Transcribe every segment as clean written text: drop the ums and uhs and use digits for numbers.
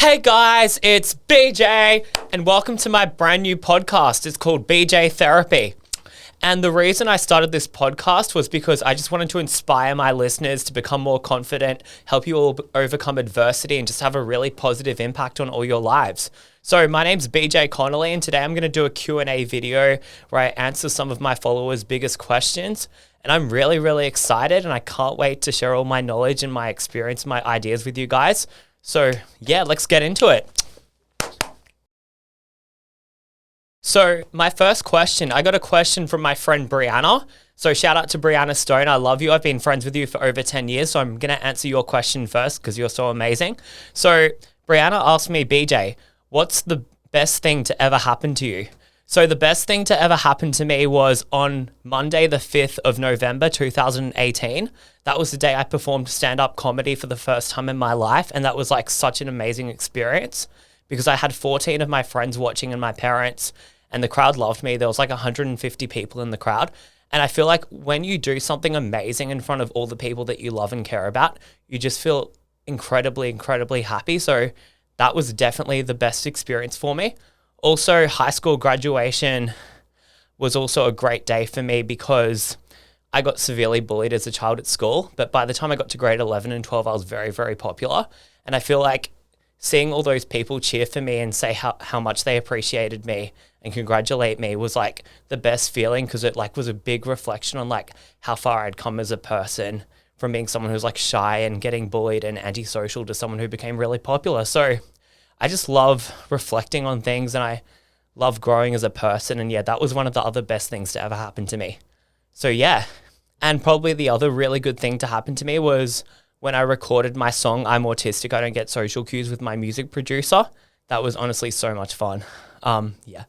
Hey guys, it's BJ and welcome to my brand new podcast. It's called BJ Therapy. And the reason I started this podcast was because I just wanted to inspire my listeners to become more confident, help you all overcome adversity and just have a really positive impact on all your lives. So my name's BJ Connolly and today I'm going to do a Q&A video where I answer some of my followers' biggest questions. And I'm really excited and I can't wait to share all my knowledge and my experience, my ideas with you guys. So yeah, let's get into it. So my first question, I got a question from my friend Brianna. So shout out to Brianna Stone. I love you. I've been friends with you for over 10 years. So I'm going to answer your question first because you're so amazing. So Brianna asked me, BJ, what's the best thing to ever happen to you? So the best thing to ever happen to me was on Monday, the 5th of November, 2018. That was the day I performed stand-up comedy for the first time in my life. And that was like such an amazing experience because I had 14 of my friends watching and my parents, and the crowd loved me. There was like 150 people in the crowd. And I feel like when you do something amazing in front of all the people that you love and care about, you just feel incredibly happy. So that was definitely the best experience for me. Also, high school graduation was also a great day for me because I got severely bullied as a child at school. But by the time I got to grade 11 and 12, I was very popular. And I feel like seeing all those people cheer for me and say how much they appreciated me and congratulate me was like the best feeling because it like was a big reflection on like how far I'd come as a person from being someone who's like shy and getting bullied and antisocial to someone who became really popular. So I just love reflecting on things and I love growing as a person. And yeah, that was one of the other best things to ever happen to me. So yeah, and probably the other really good thing to happen to me was when I recorded my song, I'm Autistic, I Don't Get Social Cues with my music producer. That was honestly so much fun. Yeah.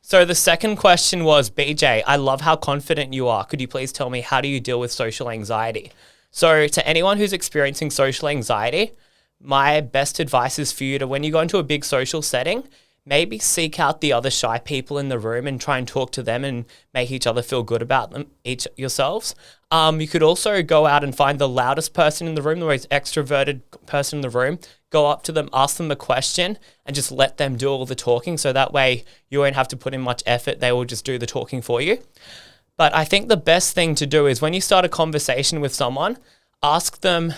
So the second question was, BJ, I love how confident you are. Could you please tell me, how do you deal with social anxiety? So to anyone who's experiencing social anxiety, my best advice is for you to, when you go into a big social setting, maybe seek out the other shy people in the room and try and talk to them and make each other feel good about them, yourselves. You could also go out and find the loudest person in the room, the most extroverted person in the room, go up to them, ask them a question and just let them do all the talking. So that way you won't have to put in much effort. They will just do the talking for you. But I think the best thing to do is when you start a conversation with someone, ask them,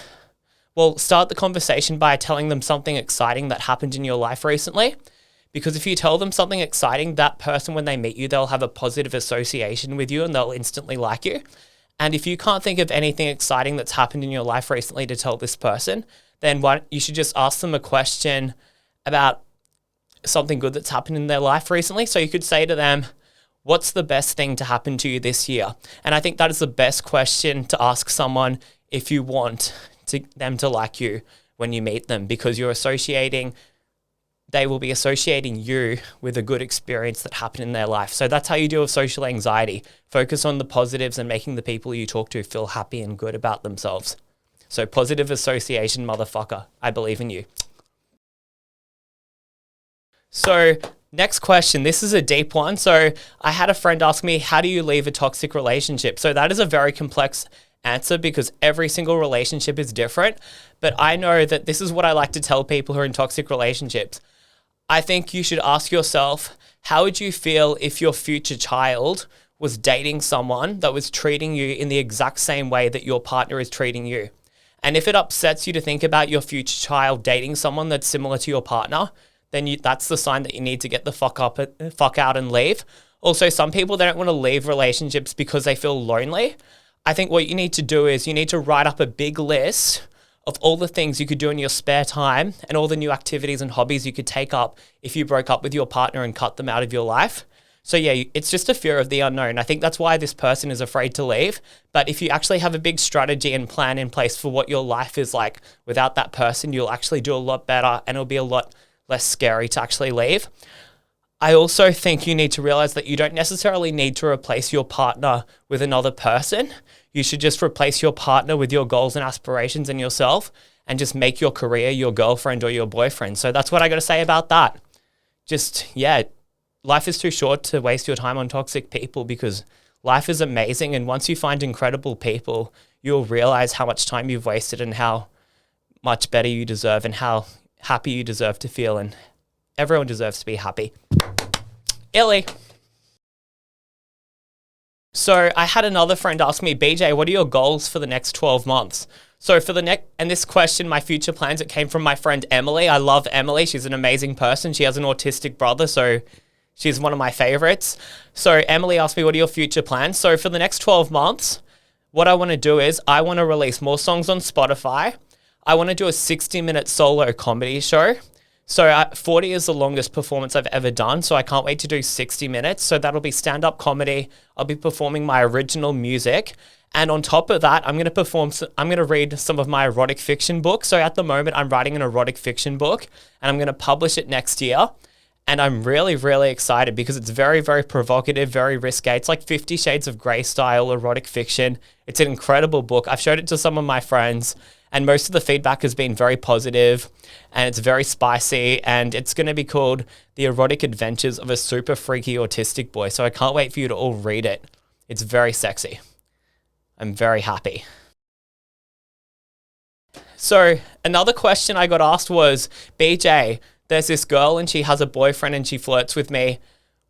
start the conversation by telling them something exciting that happened in your life recently. Because if you tell them something exciting, that person, when they meet you, they'll have a positive association with you and they'll instantly like you. And if you can't think of anything exciting that's happened in your life recently to tell this person, then you should just ask them a question about something good that's happened in their life recently. So you could say to them, what's the best thing to happen to you this year? And I think that is the best question to ask someone if you want them to like you when you meet them, because they will be associating you with a good experience that happened in their life. So that's how you deal with social anxiety. Focus on the positives and making the people you talk to feel happy and good about themselves. So positive association, motherfucker. I believe in you. So next question. This is a deep one. So I had a friend ask me, how do you leave a toxic relationship? So that is a very complex answer because every single relationship is different. But I know that this is what I like to tell people who are in toxic relationships. I think you should ask yourself, how would you feel if your future child was dating someone that was treating you in the exact same way that your partner is treating you? And if it upsets you to think about your future child dating someone that's similar to your partner, then that's the sign that you need to get the fuck out and leave. Also, some people, they don't want to leave relationships because they feel lonely. I think what you need to do is you need to write up a big list of all the things you could do in your spare time and all the new activities and hobbies you could take up if you broke up with your partner and cut them out of your life. So yeah, it's just a fear of the unknown. I think that's why this person is afraid to leave. But if you actually have a big strategy and plan in place for what your life is like without that person, you'll actually do a lot better and it'll be a lot less scary to actually leave. I also think you need to realize that you don't necessarily need to replace your partner with another person. You should just replace your partner with your goals and aspirations and yourself and just make your career your girlfriend or your boyfriend. So that's what I got to say about that. Just, yeah, life is too short to waste your time on toxic people because life is amazing. And once you find incredible people, you'll realize how much time you've wasted and how much better you deserve and how happy you deserve to feel. And everyone deserves to be happy. Illy. So I had another friend ask me, BJ, what are your goals for the next 12 months? So and this question, my future plans, it came from my friend Emily. I love Emily. She's an amazing person. She has an autistic brother, so she's one of my favorites. So Emily asked me, what are your future plans? So for the next 12 months, what I want to do is I want to release more songs on Spotify. I want to do a 60-minute solo comedy show. So 40 is the longest performance I've ever done, so I can't wait to do 60 minutes. So that'll be stand-up comedy. I'll be performing my original music. And on top of that, I'm going to read some of my erotic fiction books. So at the moment, I'm writing an erotic fiction book, and I'm going to publish it next year. And I'm really, really excited because it's very, very provocative, very risque. It's like 50 Shades of Grey style erotic fiction. It's an incredible book. I've showed it to some of my friends, and most of the feedback has been very positive, and it's very spicy, and it's going to be called The Erotic Adventures of a Super Freaky Autistic Boy. So I can't wait for you to all read it. It's very sexy. I'm very happy. So another question I got asked was, BJ, there's this girl and she has a boyfriend and she flirts with me.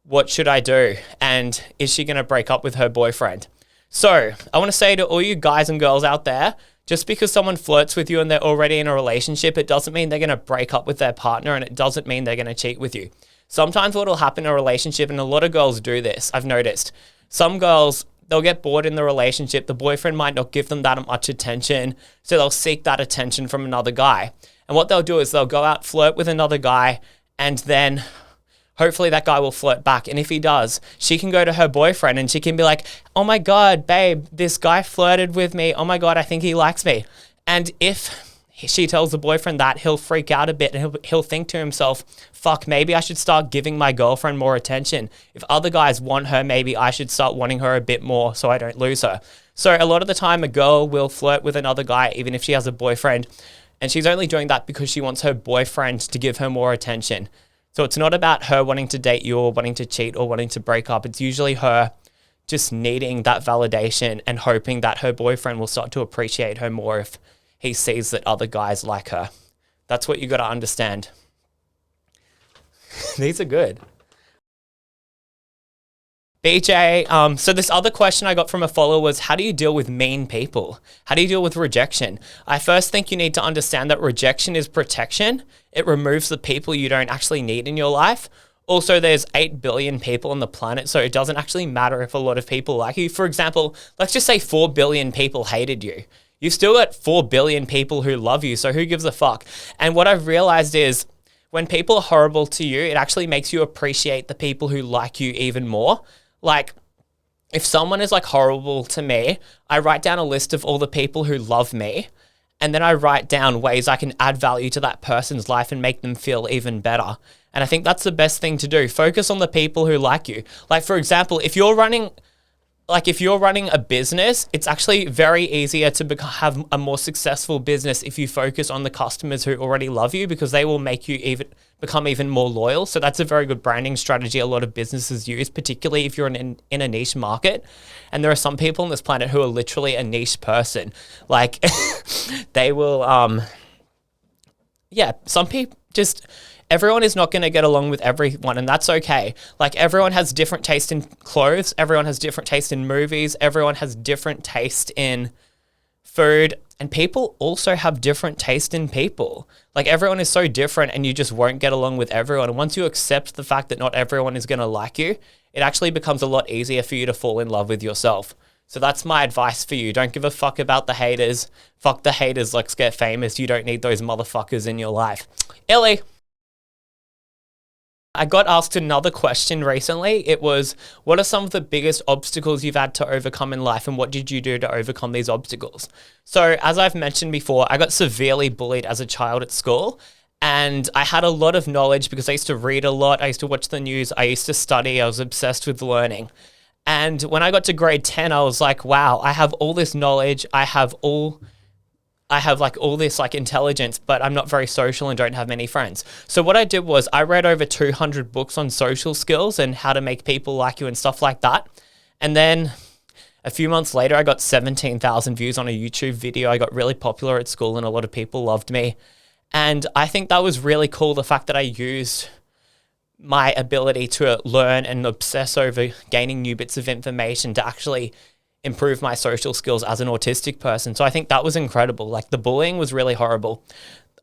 What should I do? And is she going to break up with her boyfriend? So I want to say to all you guys and girls out there, just because someone flirts with you and they're already in a relationship, it doesn't mean they're going to break up with their partner, and it doesn't mean they're going to cheat with you. Sometimes what will happen in a relationship, and a lot of girls do this, I've noticed. Some girls, they'll get bored in the relationship. The boyfriend might not give them that much attention, so they'll seek that attention from another guy. And what they'll do is they'll go out, flirt with another guy, and then hopefully that guy will flirt back. And if he does, she can go to her boyfriend and she can be like, oh my God, babe, this guy flirted with me. Oh my God, I think he likes me. And if she tells the boyfriend that, he'll freak out a bit and he'll think to himself, fuck, maybe I should start giving my girlfriend more attention. If other guys want her, maybe I should start wanting her a bit more so I don't lose her. So a lot of the time a girl will flirt with another guy even if she has a boyfriend, and she's only doing that because she wants her boyfriend to give her more attention. So it's not about her wanting to date you or wanting to cheat or wanting to break up. It's usually her just needing that validation and hoping that her boyfriend will start to appreciate her more if he sees that other guys like her. That's what you got to understand. These are good. BJ, so this other question I got from a follower was, how do you deal with mean people? How do you deal with rejection? I first think you need to understand that rejection is protection. It removes the people you don't actually need in your life. Also, there's 8 billion people on the planet, so it doesn't actually matter if a lot of people like you. For example, let's just say 4 billion people hated you. You've still got 4 billion people who love you, so who gives a fuck? And what I've realized is when people are horrible to you, it actually makes you appreciate the people who like you even more. Like, if someone is like horrible to me, I write down a list of all the people who love me, and then I write down ways I can add value to that person's life and make them feel even better. And I think that's the best thing to do. Focus on the people who like you. Like, for example, if you're running a business, it's actually very easier to have a more successful business if you focus on the customers who already love you, because they will make you become even more loyal. So that's a very good branding strategy a lot of businesses use, particularly if you're in a niche market. And there are some people on this planet who are literally a niche person. Like they will, some people just... Everyone is not going to get along with everyone, and that's okay. Like, everyone has different taste in clothes. Everyone has different taste in movies. Everyone has different taste in food. And people also have different taste in people. Like, everyone is so different, and you just won't get along with everyone. And once you accept the fact that not everyone is going to like you, it actually becomes a lot easier for you to fall in love with yourself. So that's my advice for you. Don't give a fuck about the haters. Fuck the haters. Let's get famous. You don't need those motherfuckers in your life. Ellie. I got asked another question recently. It was, what are some of the biggest obstacles you've had to overcome in life, and what did you do to overcome these obstacles? So as I've mentioned before, I got severely bullied as a child at school, and I had a lot of knowledge because I used to read a lot. I used to watch the news. I used to study. I was obsessed with learning. And when I got to grade 10, I was like, wow, I have all this knowledge. I have all this intelligence, but I'm not very social and don't have many friends. So what I did was I read over 200 books on social skills and how to make people like you and stuff like that. And then A few months later, I got 17,000 views on a YouTube video. I got really popular at school and a lot of people loved me. And I think that was really cool, the fact that I used my ability to learn and obsess over gaining new bits of information to actually improve my social skills as an autistic person. So I think that was incredible. Like, the bullying was really horrible.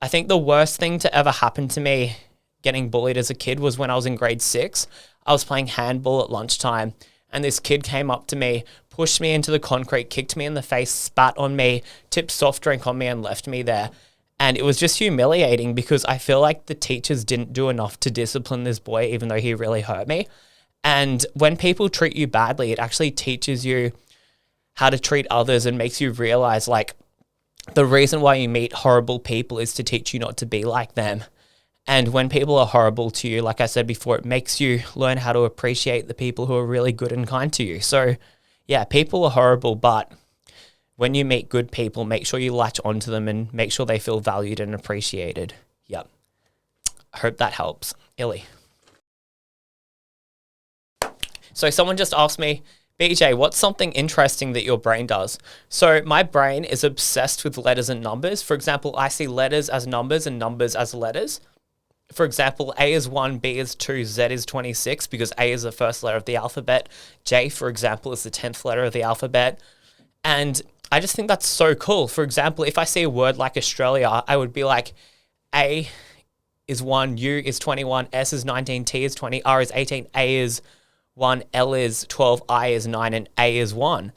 I think the worst thing to ever happen to me getting bullied as a kid was when I was in grade 6. I was playing handball at lunchtime and this kid came up to me, pushed me into the concrete, kicked me in the face, spat on me, tipped soft drink on me and left me there. And it was just humiliating because I feel like the teachers didn't do enough to discipline this boy, even though he really hurt me. And when people treat you badly, it actually teaches you how to treat others and makes you realize, like, the reason why you meet horrible people is to teach you not to be like them. And when people are horrible to you, like I said before, it makes you learn how to appreciate the people who are really good and kind to you. So yeah, people are horrible, but when you meet good people, make sure you latch onto them and make sure they feel valued and appreciated. Yep. I hope that helps. Illy. So someone just asked me, BJ, what's something interesting that your brain does? So my brain is obsessed with letters and numbers. For example, I see letters as numbers and numbers as letters. For example, A is 1, B is 2, Z is 26 because A is the first letter of the alphabet. J, for example, is the 10th letter of the alphabet. And I just think that's so cool. For example, if I see a word like Australia, I would be like, A is 1, U is 21, S is 19, T is 20, R is 18, A is 1, L is 12, I is 9, and A is 1.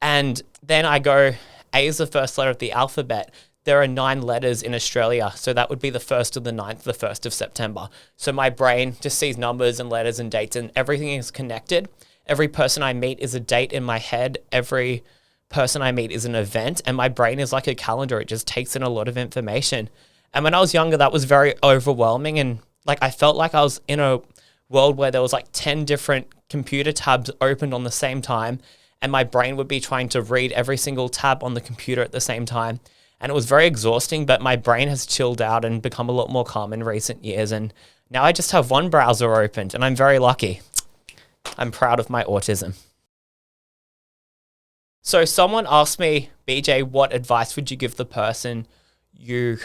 And then I go, A is the first letter of the alphabet. There are 9 letters in Australia, so that would be the 1st of the 9th, the 1st of September. So my brain just sees numbers and letters and dates, and everything is connected. Every person I meet is a date in my head. Every person I meet is an event, and my brain is like a calendar. It just takes in a lot of information. And when I was younger, that was very overwhelming, and like I felt like I was in a world where there was like 10 different computer tabs opened on the same time, and my brain would be trying to read every single tab on the computer at the same time. And it was very exhausting, but my brain has chilled out and become a lot more calm in recent years. And now I just have one browser opened, and I'm very lucky. I'm proud of my autism. So someone asked me, BJ, what advice would you give the person you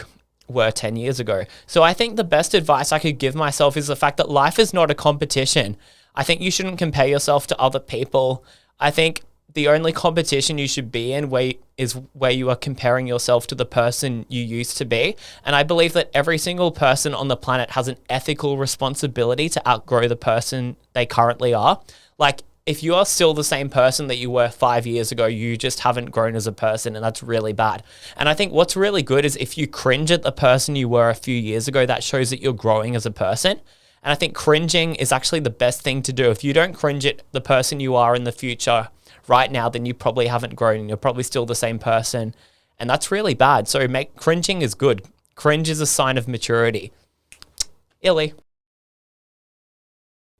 were 10 years ago? So I think the best advice I could give myself is the fact that life is not a competition. I think you shouldn't compare yourself to other people. I think the only competition you should be in is where you are comparing yourself to the person you used to be. And I believe that every single person on the planet has an ethical responsibility to outgrow the person they currently are. Like, if you are still the same person that you were 5 years ago, you just haven't grown as a person, and that's really bad. And I think what's really good is if you cringe at the person you were a few years ago, that shows that you're growing as a person. And I think cringing is actually the best thing to do. If you don't cringe at the person you are in the future right now, then you probably haven't grown and you're probably still the same person. And that's really bad. So cringing is good. Cringe is a sign of maturity. Illy.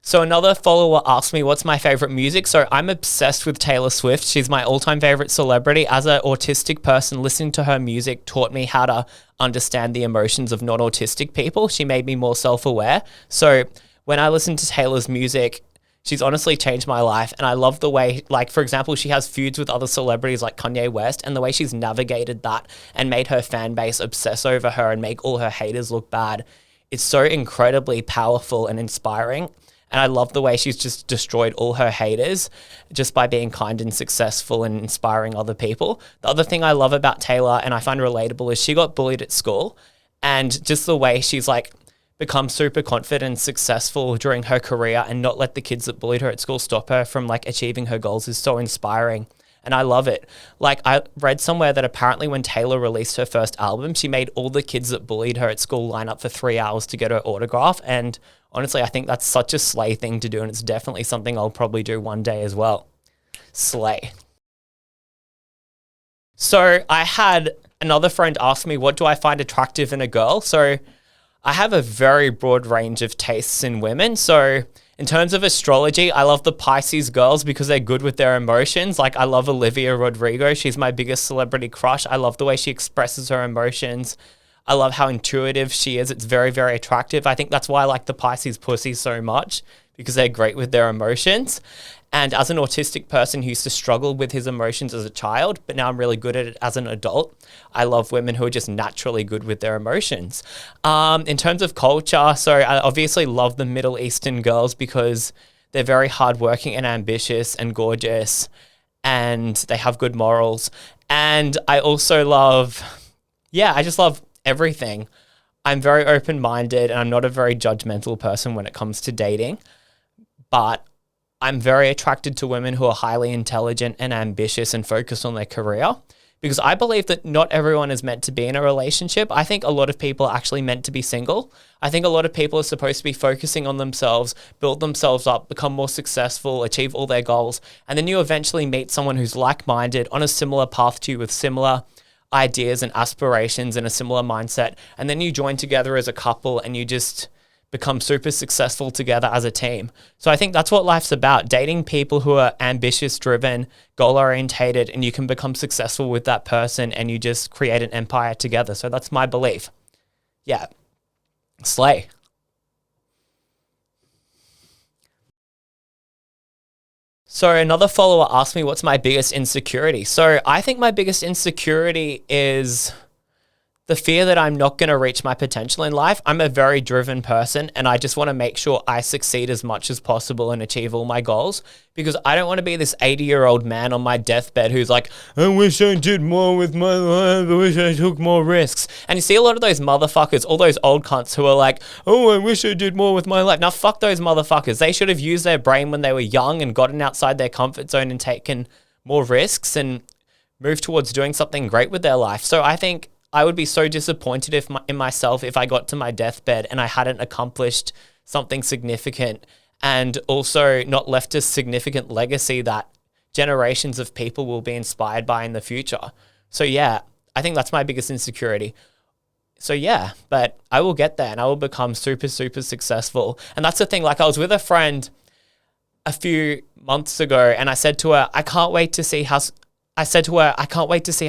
So another follower asked me, what's my favorite music? So I'm obsessed with Taylor Swift. She's my all-time favorite celebrity. As an autistic person, listening to her music taught me how to understand the emotions of non-autistic people. She made me more self-aware. So when I listen to Taylor's music, she's honestly changed my life. And I love the way, like, for example, she has feuds with other celebrities like Kanye West, and the way she's navigated that and made her fan base obsess over her and make all her haters look bad. It's so incredibly powerful and inspiring. And I love the way she's just destroyed all her haters just by being kind and successful and inspiring other people. The other thing I love about Taylor and I find relatable is she got bullied at school, and just the way she's like become super confident and successful during her career and not let the kids that bullied her at school stop her from like achieving her goals is so inspiring. And I love it. Like, I read somewhere that apparently when Taylor released her first album, she made all the kids that bullied her at school line up for 3 hours to get her autograph. And honestly, I think that's such a slay thing to do. And it's definitely something I'll probably do one day as well. Slay. So I had another friend ask me, what do I find attractive in a girl? So I have a very broad range of tastes in women. So in terms of astrology, I love the Pisces girls because they're good with their emotions. Like, I love Olivia Rodrigo. She's my biggest celebrity crush. I love the way she expresses her emotions. I love how intuitive she is. It's very, very attractive. I think that's why I like the Pisces pussy so much, because they're great with their emotions. And as an autistic person who used to struggle with his emotions as a child, but now I'm really good at it as an adult, I love women who are just naturally good with their emotions. In terms of culture, so I obviously love the Middle Eastern girls because they're very hardworking and ambitious and gorgeous, and they have good morals. And I also love, I just love everything. I'm very open-minded and I'm not a very judgmental person when it comes to dating, but I'm very attracted to women who are highly intelligent and ambitious and focused on their career, because I believe that not everyone is meant to be in a relationship. I think a lot of people are actually meant to be single. I think a lot of people are supposed to be focusing on themselves, build themselves up, become more successful, achieve all their goals, and then you eventually meet someone who's like-minded, on a similar path to you with similar ideas and aspirations and a similar mindset, and then you join together as a couple and you just become super successful together as a team. So I think that's what life's about, dating people who are ambitious, driven, goal-orientated, and you can become successful with that person and you just create an empire together. So that's my belief. Yeah. Slay. So another follower asked me what's my biggest insecurity. So I think my biggest insecurity is the fear that I'm not going to reach my potential in life. I'm a very driven person and I just want to make sure I succeed as much as possible and achieve all my goals, because I don't want to be this 80-year-old man on my deathbed who's like, I wish I did more with my life. I wish I took more risks. And you see a lot of those motherfuckers, all those old cunts who are like, oh, I wish I did more with my life. Now, fuck those motherfuckers. They should have used their brain when they were young and gotten outside their comfort zone and taken more risks and moved towards doing something great with their life. So I think I would be so disappointed in myself if I got to my deathbed and I hadn't accomplished something significant and also not left a significant legacy that generations of people will be inspired by in the future. So yeah, I think that's my biggest insecurity. So yeah, but I will get there and I will become super, super successful. And that's the thing, like I was with a friend a few months ago and I said to her, I can't wait to see how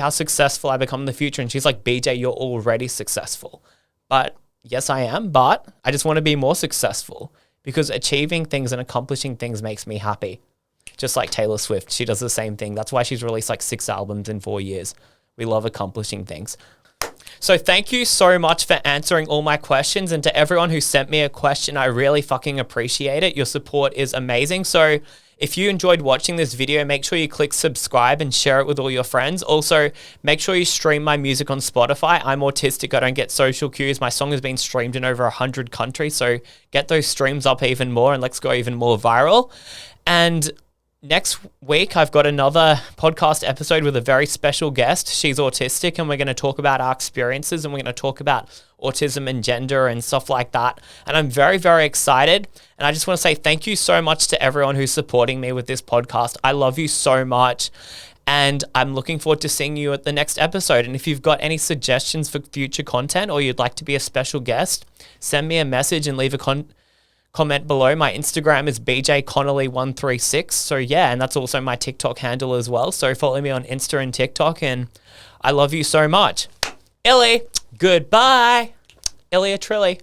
successful I become in the future. And she's like, BJ, you're already successful. But yes, I am. But I just want to be more successful, because achieving things and accomplishing things makes me happy. Just like Taylor Swift, she does the same thing. That's why she's released like 6 albums in 4 years. We love accomplishing things. So thank you so much for answering all my questions. And to everyone who sent me a question, I really fucking appreciate it. Your support is amazing. So if you enjoyed watching this video, make sure you click subscribe and share it with all your friends. Also, make sure you stream my music on Spotify. I'm autistic. I don't get social cues. My song has been streamed in over 100 countries. So get those streams up even more and let's go even more viral. And next week, I've got another podcast episode with a very special guest. She's autistic and we're going to talk about our experiences and we're going to talk about autism and gender and stuff like that. And I'm very, very excited. And I just want to say thank you so much to everyone who's supporting me with this podcast. I love you so much. And I'm looking forward to seeing you at the next episode. And if you've got any suggestions for future content or you'd like to be a special guest, send me a message and leave a comment below. My Instagram is bjconnolly136. So yeah, and that's also my TikTok handle as well. So follow me on Insta and TikTok, and I love you so much. Illy, goodbye. Ilya Trilly.